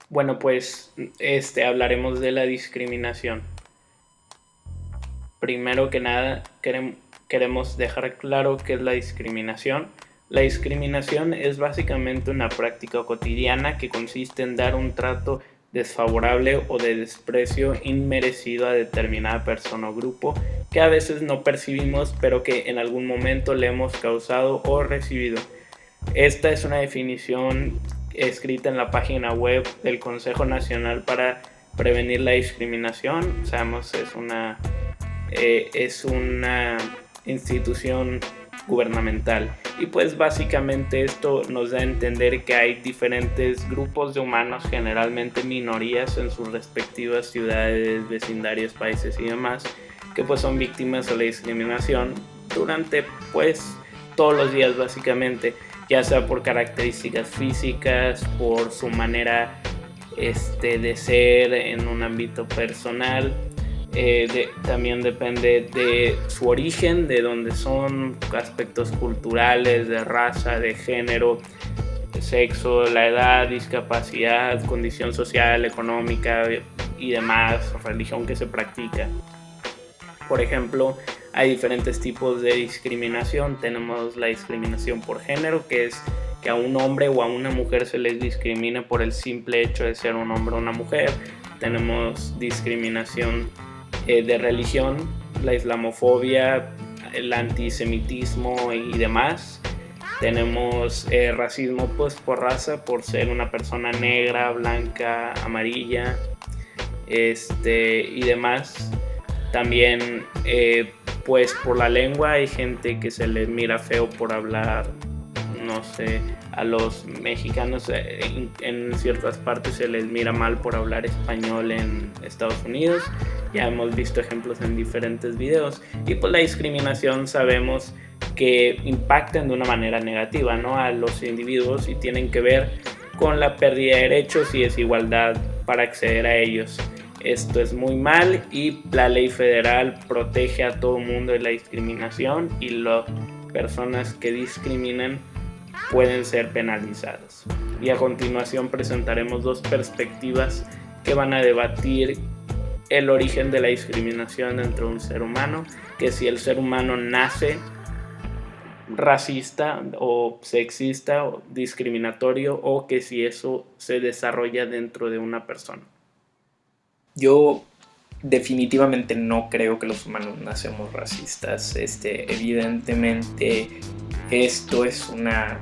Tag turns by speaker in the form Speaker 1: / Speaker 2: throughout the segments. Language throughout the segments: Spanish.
Speaker 1: Bueno, pues hablaremos de la discriminación. Primero que nada, queremos dejar claro qué es la discriminación. La discriminación es básicamente una práctica cotidiana que consiste en dar un trato desfavorable o de desprecio inmerecido a determinada persona o grupo que a veces no percibimos, pero que en algún momento le hemos causado o recibido. Esta es una definición escrita en la página web del Consejo Nacional para Prevenir la Discriminación. Sabemos, es una institución gubernamental, y pues básicamente esto nos da a entender que hay diferentes grupos de humanos, generalmente minorías en sus respectivas ciudades, vecindarios, países y demás, que pues son víctimas de la discriminación durante pues todos los días, básicamente, ya sea por características físicas, por su manera de ser en un ámbito personal. También depende de su origen, de dónde son, aspectos culturales, de raza, de género, de sexo, la edad, discapacidad, condición social, económica y demás, religión que se practica. Por ejemplo, hay diferentes tipos de discriminación. Tenemos la discriminación por género, que es que a un hombre o a una mujer se les discrimine por el simple hecho de ser un hombre o una mujer. Tenemos discriminación de religión, la islamofobia, el antisemitismo y demás. Tenemos racismo pues por raza, por ser una persona negra, blanca, amarilla, y demás. También pues por la lengua, hay gente que se les mira feo por hablar, no sé, a los mexicanos en ciertas partes se les mira mal por hablar español en Estados Unidos. Ya hemos visto ejemplos en diferentes videos. Y pues la discriminación sabemos que impactan de una manera negativa, ¿no?, a los individuos, y tienen que ver con la pérdida de derechos y desigualdad para acceder a ellos. Esto es muy mal, y la ley federal protege a todo mundo de la discriminación, y las personas que discriminan pueden ser penalizadas. Y a continuación presentaremos dos perspectivas que van a debatir el origen de la discriminación dentro de un ser humano, que si el ser humano nace racista o sexista o discriminatorio, o que si eso se desarrolla dentro de una persona.
Speaker 2: Yo definitivamente no creo que los humanos nacemos racistas. Evidentemente esto es una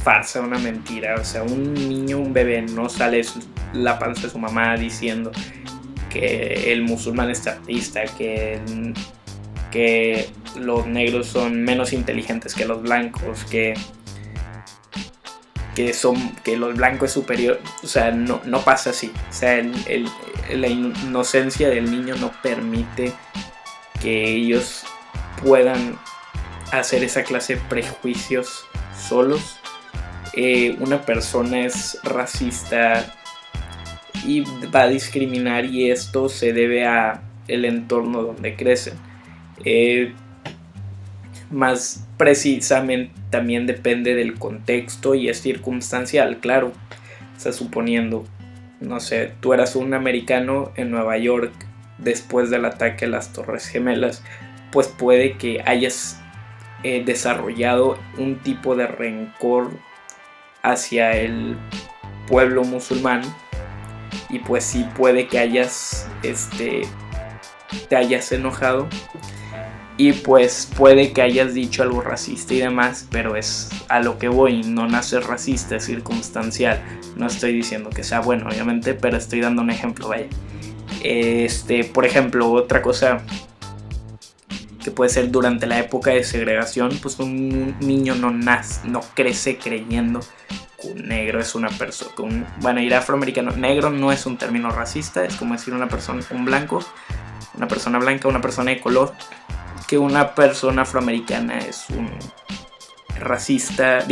Speaker 2: farsa, una mentira. O sea, un niño, un bebé no sale de la panza de su mamá diciendo que el musulmán es racista, que los negros son menos inteligentes que los blancos, que los blancos es superior. O sea, no pasa así. O sea, la inocencia del niño no permite que ellos puedan hacer esa clase de prejuicios solos. Una persona es racista y va a discriminar, y esto se debe a el entorno donde crecen. Más precisamente también depende del contexto y es circunstancial, claro. O sea, suponiendo, no sé, tú eras un americano en Nueva York después del ataque a las Torres Gemelas, pues puede que hayas desarrollado un tipo de rencor hacia el pueblo musulmán, y pues sí puede que te hayas enojado, y pues puede que hayas dicho algo racista y demás, pero es a lo que voy, no nacer racista, es circunstancial. No estoy diciendo que sea bueno, obviamente, pero estoy dando un ejemplo, vaya. Por ejemplo, otra cosa que puede ser durante la época de segregación, pues un niño no crece creyendo que un negro es una persona, bueno, ir afroamericano, negro no es un término racista, es como decir una persona blanca, una persona de color, que una persona afroamericana es un racista,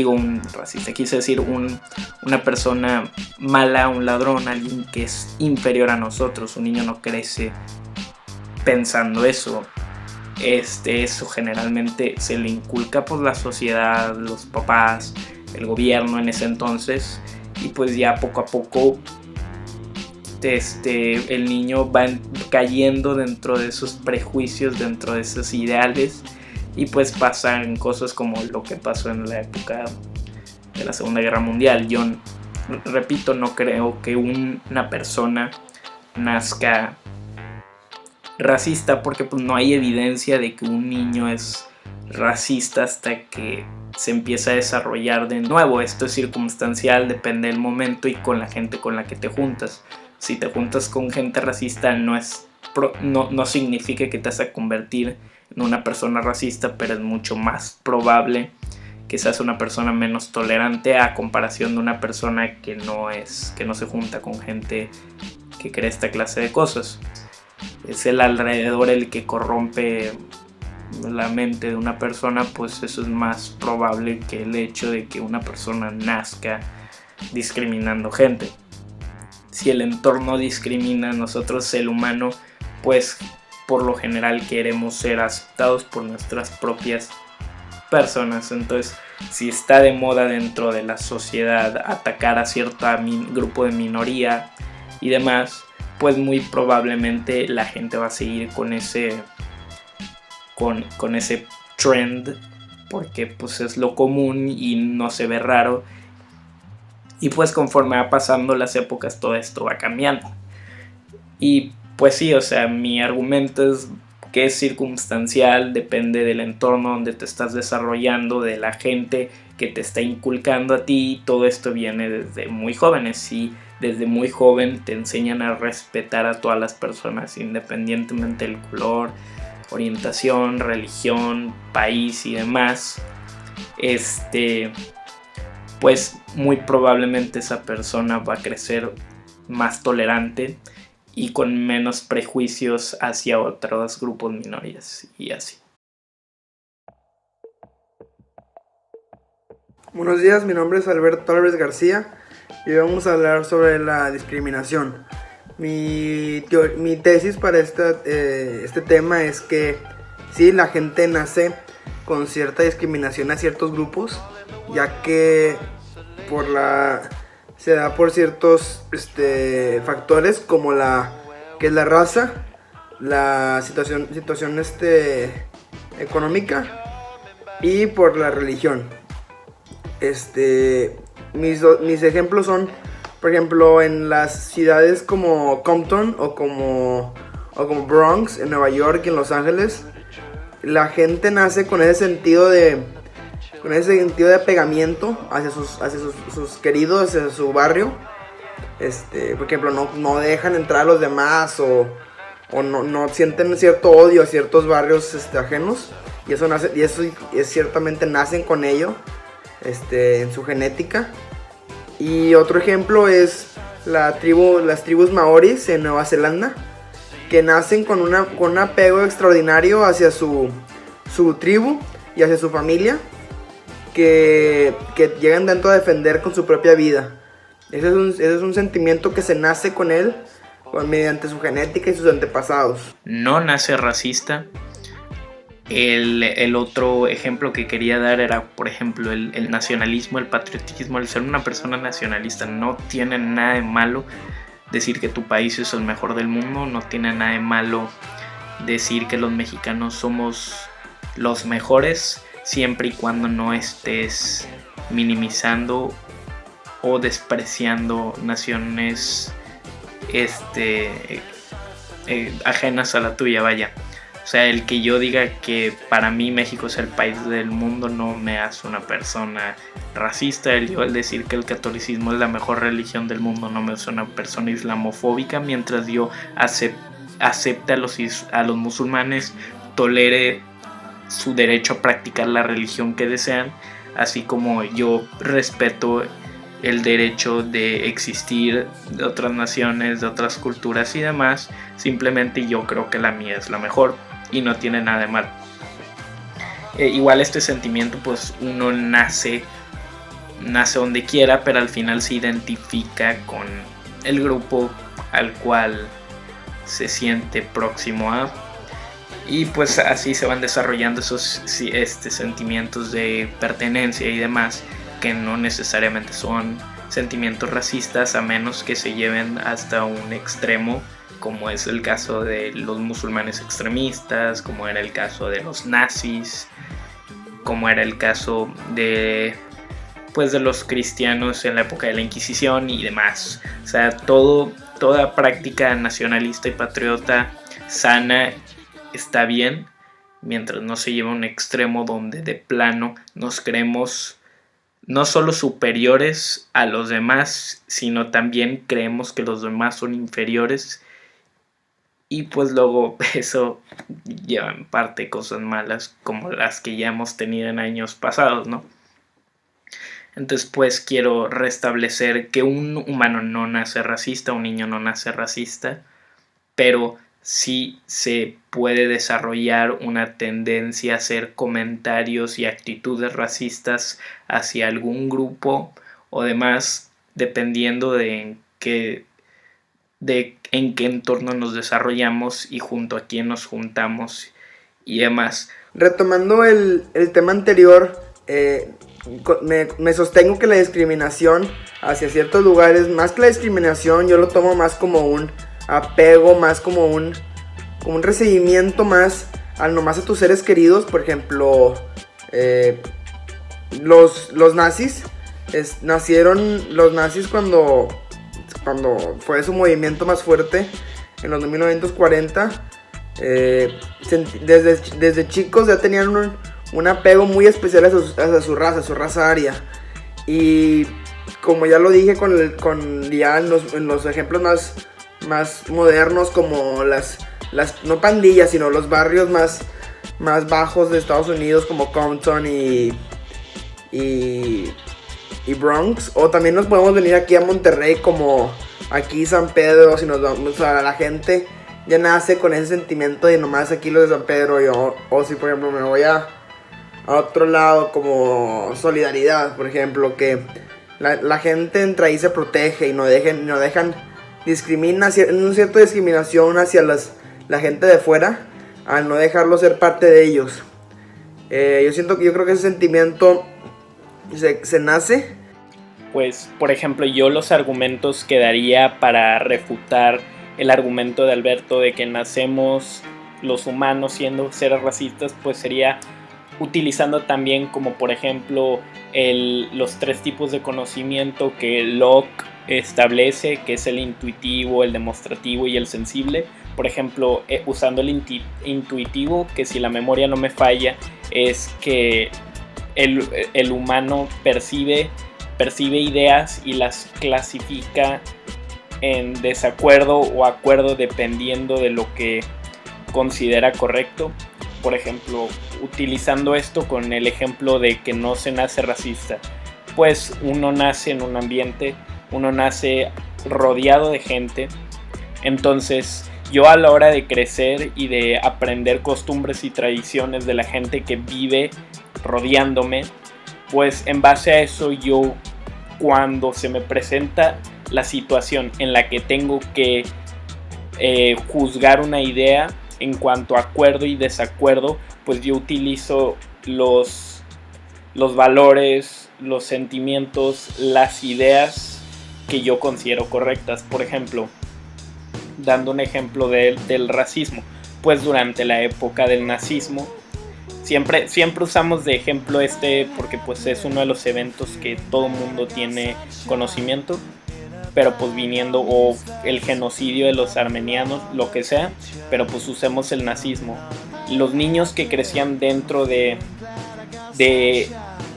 Speaker 2: quise decir una persona mala, un ladrón, alguien que es inferior a nosotros. Un niño no crece pensando eso. Eso generalmente se le inculca por la sociedad, los papás, el gobierno en ese entonces, y pues ya poco a poco el niño va cayendo dentro de esos prejuicios, dentro de esos ideales, y pues pasan cosas como lo que pasó en la época de la Segunda Guerra Mundial. Yo repito, no creo que una persona nazca racista, porque pues no hay evidencia de que un niño es racista hasta que se empieza a desarrollar de nuevo. Esto es circunstancial, depende del momento y con la gente con la que te juntas. Si te juntas con gente racista no significa que te vas a convertir en una persona racista, pero es mucho más probable que seas una persona menos tolerante a comparación de una persona que no se junta con gente que cree esta clase de cosas. Es el alrededor el que corrompe la mente de una persona, pues eso es más probable que el hecho de que una persona nazca discriminando gente. Si el entorno discrimina, nosotros, el humano, pues por lo general queremos ser aceptados por nuestras propias personas. Entonces, si está de moda dentro de la sociedad atacar a cierto grupo de minoría y demás, pues muy probablemente la gente va a seguir con ese trend, porque pues es lo común y no se ve raro. Y pues conforme va pasando las épocas, todo esto va cambiando. Y pues sí, o sea, mi argumento es que es circunstancial, depende del entorno donde te estás desarrollando, de la gente que te está inculcando a ti. Todo esto viene desde muy jóvenes, y desde muy joven te enseñan a respetar a todas las personas, independientemente del color, orientación, religión, país y demás. Pues muy probablemente esa persona va a crecer más tolerante y con menos prejuicios hacia otros grupos minorías y así.
Speaker 3: Buenos días, mi nombre es Alberto Álvarez García y vamos a hablar sobre la discriminación. Mi tesis para este tema es que sí, la gente nace con cierta discriminación a ciertos grupos, ya que se da por ciertos factores como que es la raza, la situación económica y por la religión. Mis ejemplos son, por ejemplo, en las ciudades como Compton o como Bronx en Nueva York y en Los Ángeles, la gente nace con ese sentido de apegamiento hacia sus queridos, hacia su barrio. Por ejemplo, no dejan entrar a los demás o no sienten cierto odio a ciertos barrios ajenos, y eso ciertamente nacen con ello en su genética. Y otro ejemplo es las tribus maoris en Nueva Zelanda, que nacen con un apego extraordinario hacia su tribu y hacia su familia, que llegan tanto a defender con su propia vida. Ese es un sentimiento que se nace con él mediante su genética y sus antepasados.
Speaker 2: No nace racista. El otro ejemplo que quería dar era, por ejemplo, el nacionalismo, el patriotismo. El ser una persona nacionalista no tiene nada de malo. Decir que tu país es el mejor del mundo, no tiene nada de malo decir que los mexicanos somos los mejores, siempre y cuando no estés minimizando o despreciando naciones ajenas a la tuya, vaya. O sea, el que yo diga que para mí México es el país del mundo no me hace una persona racista. El decir que el catolicismo es la mejor religión del mundo no me hace una persona islamofóbica. Mientras yo acepte a los musulmanes, tolere su derecho a practicar la religión que desean, así como yo respeto el derecho de existir de otras naciones, de otras culturas y demás. Simplemente yo creo que la mía es la mejor y no tiene nada de mal. Igual este sentimiento, pues uno nace donde quiera, pero al final se identifica con el grupo al cual se siente próximo a, y pues así se van desarrollando esos sentimientos de pertenencia y demás, que no necesariamente son sentimientos racistas a menos que se lleven hasta un extremo, como es el caso de los musulmanes extremistas, como era el caso de los nazis, como era el caso de los cristianos en la época de la Inquisición y demás. O sea, toda práctica nacionalista y patriota sana está bien, mientras no se lleve a un extremo donde de plano nos creemos no solo superiores a los demás, sino también creemos que los demás son inferiores, y pues luego eso lleva en parte cosas malas como las que ya hemos tenido en años pasados, ¿no? Entonces pues quiero restablecer que un humano no nace racista, un niño no nace racista, pero sí se puede desarrollar una tendencia a hacer comentarios y actitudes racistas hacia algún grupo o demás, dependiendo de en qué entorno nos desarrollamos y junto a quién nos juntamos y demás.
Speaker 3: Retomando el tema anterior, me sostengo que la discriminación hacia ciertos lugares, más que la discriminación, yo lo tomo más como un apego, más como un recibimiento más nomás a tus seres queridos. Por ejemplo, los nazis nacieron los nazis cuando fue su movimiento más fuerte en los 1940. Desde chicos ya tenían un apego muy especial hacia su raza aria. Y como ya lo dije en los ejemplos más modernos, como las no pandillas, sino los barrios más bajos de Estados Unidos, como Compton y Bronx, o también nos podemos venir aquí a Monterrey, como aquí San Pedro. Si nos vamos a la gente ya nace con ese sentimiento de nomás aquí los de San Pedro, o si por ejemplo me voy a otro lado, como Solidaridad, por ejemplo, que la gente entre ahí se protege y no dejan discrimina, una cierta discriminación hacia la gente de fuera, al no dejarlo ser parte de ellos. Yo creo que ese sentimiento se nace.
Speaker 1: Pues, por ejemplo, yo los argumentos que daría para refutar el argumento de Alberto de que nacemos los humanos siendo seres racistas, pues sería utilizando también como por ejemplo los 3 tipos de conocimiento que Locke establece, que es el intuitivo, el demostrativo y el sensible. Por ejemplo, usando el intuitivo, que si la memoria no me falla, es que el humano percibe ideas y las clasifica en desacuerdo o acuerdo dependiendo de lo que considera correcto. Por ejemplo, utilizando esto con el ejemplo de que no se nace racista, pues uno nace en un ambiente, uno nace rodeado de gente. Entonces yo a la hora de crecer y de aprender costumbres y tradiciones de la gente que vive rodeándome, pues en base a eso yo, cuando se me presenta la situación en la que tengo que juzgar una idea en cuanto a acuerdo y desacuerdo, pues yo utilizo los valores, los sentimientos, las ideas que yo considero correctas. Por ejemplo, dando un ejemplo del racismo, pues durante la época del nazismo, siempre usamos de ejemplo porque pues es uno de los eventos que todo mundo tiene conocimiento, pero pues viniendo, o el genocidio de los armenianos, lo que sea, pero pues usemos el nazismo. Los niños que crecían dentro de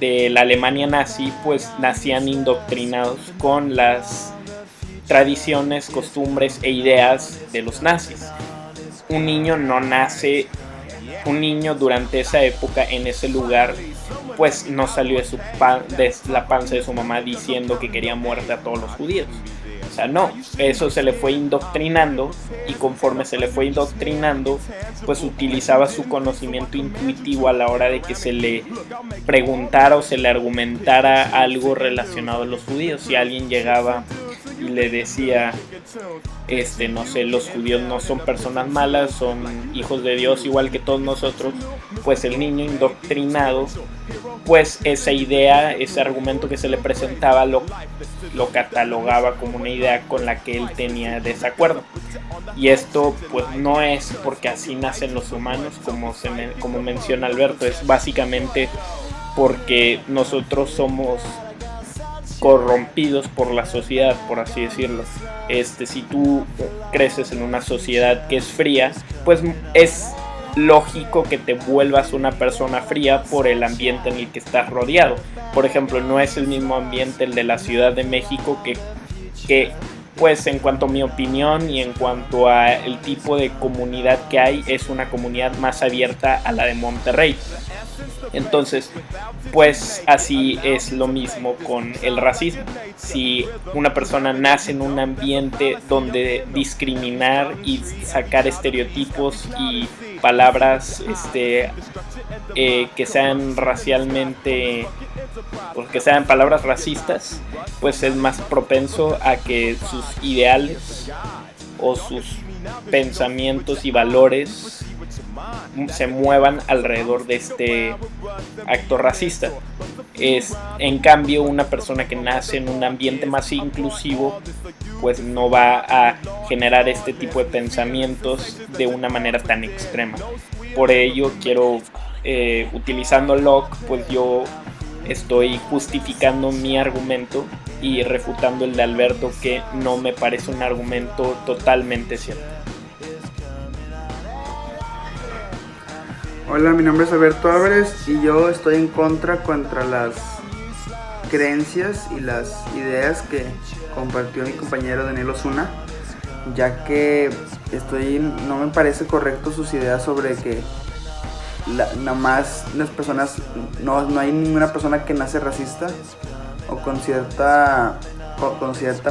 Speaker 1: la Alemania nazi, pues nacían indoctrinados con las tradiciones, costumbres e ideas de los nazis. Un niño durante esa época en ese lugar, pues no salió de la panza de su mamá diciendo que quería muerte a todos los judíos. O sea, no, eso se le fue indoctrinando, y conforme se le fue indoctrinando, pues utilizaba su conocimiento intuitivo a la hora de que se le preguntara o se le argumentara algo relacionado a los judíos. Si alguien llegaba y le decía, no sé, los judíos no son personas malas, son hijos de Dios igual que todos nosotros, pues el niño indoctrinado, pues esa idea, ese argumento que se le presentaba, lo lo catalogaba como una idea con la que él tenía desacuerdo. Y esto pues no es porque así nacen los humanos, como menciona Alberto, es básicamente porque nosotros somos corrompidos por la sociedad, por así decirlo. Si tú creces en una sociedad que es fría, pues es lógico que te vuelvas una persona fría por el ambiente en el que estás rodeado. Por ejemplo, no es el mismo ambiente el de la Ciudad de México que pues en cuanto a mi opinión y en cuanto a el tipo de comunidad que hay, es una comunidad más abierta a la de Monterrey. Entonces, pues así es lo mismo con el racismo. Si una persona nace en un ambiente donde discriminar y sacar estereotipos y palabras que sean racialmente, porque sean palabras racistas, pues es más propenso a que sus ideales o sus pensamientos y valores se muevan alrededor de este acto racista. En cambio, una persona que nace en un ambiente más inclusivo pues no va a generar este tipo de pensamientos de una manera tan extrema. Por ello utilizando Locke, pues yo estoy justificando mi argumento y refutando el de Alberto, que no me parece un argumento totalmente cierto.
Speaker 3: Hola, mi nombre es Alberto Álvarez y yo estoy en contra las creencias y las ideas que compartió mi compañero Daniel Osuna, ya que no me parece correcto sus ideas sobre que nada más las personas, no hay ninguna persona que nace racista o con cierta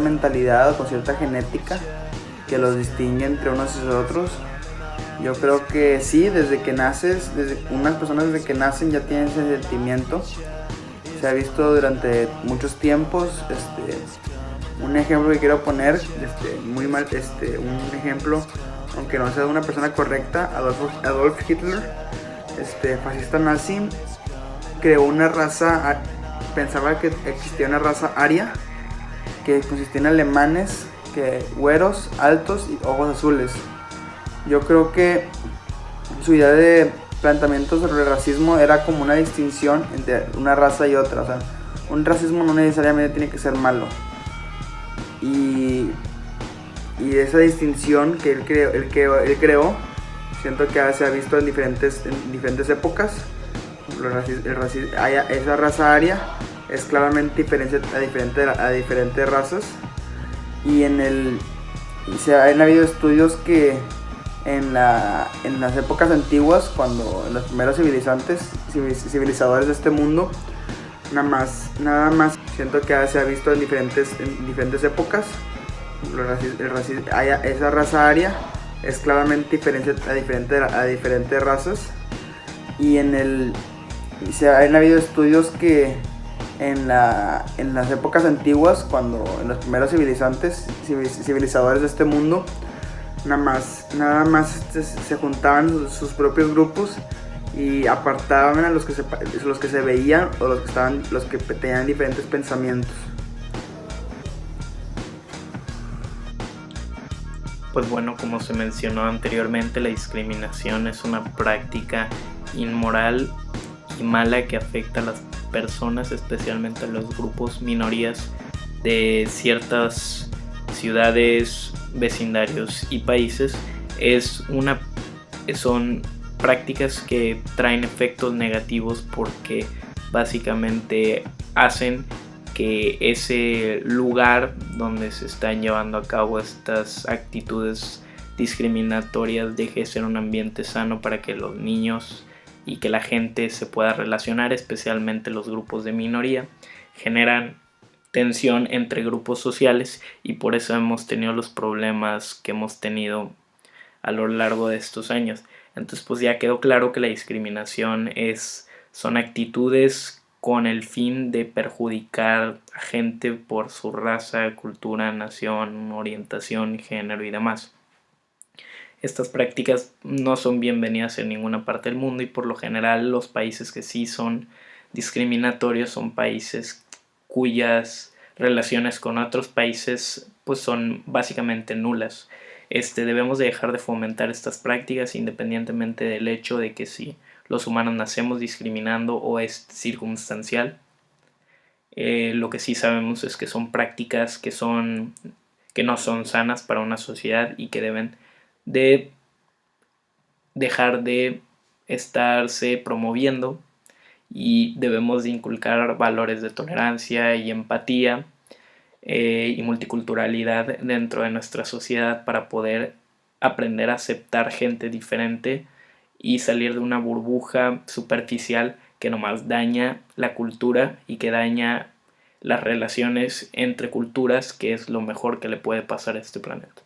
Speaker 3: mentalidad o con cierta genética que los distingue entre unos y otros. Yo creo que sí, unas personas desde que nacen ya tienen ese sentimiento. Se ha visto durante muchos tiempos. Un ejemplo que quiero poner, un ejemplo, aunque no sea de una persona correcta, Adolf Hitler, fascista nazi, creó una raza, pensaba que existía una raza aria, que consistía en alemanes, güeros, altos y ojos azules. Yo creo que su idea de planteamiento sobre el racismo era como una distinción entre una raza y otra. O sea, un racismo no necesariamente tiene que ser malo. Y esa distinción que él creó, siento que se ha visto en diferentes épocas. Esa raza aria es claramente diferente a diferentes razas. Y han habido estudios que en las épocas antiguas, cuando los primeros civilizadores de este mundo, nada más siento que se ha visto en diferentes épocas. Esa raza aria es claramente diferente a diferentes razas. Y han habido estudios que en las épocas antiguas, cuando los primeros civilizadores de este mundo, nada más se juntaban sus propios grupos y apartaban a los que se veían o los que tenían diferentes pensamientos.
Speaker 2: Pues bueno, como se mencionó anteriormente, la discriminación es una práctica inmoral y mala que afecta a las personas, especialmente a los grupos minorías de ciertas ciudades, vecindarios y países. Son prácticas que traen efectos negativos porque básicamente hacen que ese lugar donde se están llevando a cabo estas actitudes discriminatorias deje de ser un ambiente sano para que los niños y que la gente se pueda relacionar, especialmente los grupos de minoría. Generan tensión entre grupos sociales y por eso hemos tenido los problemas que hemos tenido a lo largo de estos años. Entonces pues ya quedó claro que la discriminación son actitudes con el fin de perjudicar a gente por su raza, cultura, nación, orientación, género y demás. Estas prácticas no son bienvenidas en ninguna parte del mundo y por lo general los países que sí son discriminatorios son países cuyas relaciones con otros países pues son básicamente nulas. Debemos de dejar de fomentar estas prácticas independientemente del hecho de que si los humanos nacemos discriminando o es circunstancial. Lo que sí sabemos es que son prácticas que no son sanas para una sociedad y que deben de dejar de estarse promoviendo, y debemos de inculcar valores de tolerancia y empatía y multiculturalidad dentro de nuestra sociedad para poder aprender a aceptar gente diferente y salir de una burbuja superficial que nomás daña la cultura y que daña las relaciones entre culturas, que es lo mejor que le puede pasar a este planeta.